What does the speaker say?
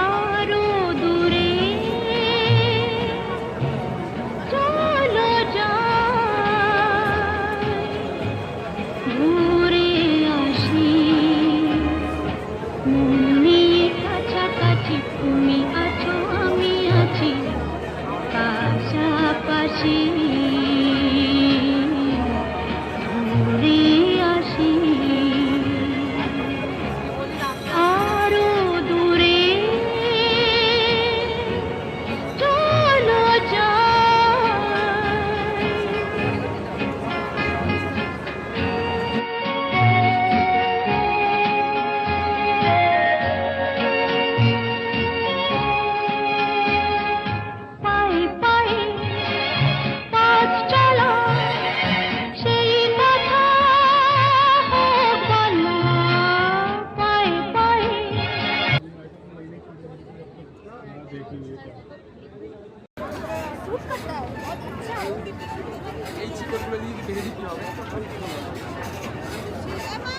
আরো দূরে চলো যাই, ঘুরে আসি মন নিয়ে কাছাকাছি। তুমি আছো আমি আছি পাশাপাশি, ঘুরে আসি আরো দূরে চলো যাই। পায়ে পায়ে পথ চলা, সেই কথা হোক বলা। পায়ে পায়ে এই চিকনগুলো দিয়ে বেঁধে দিতে হবে।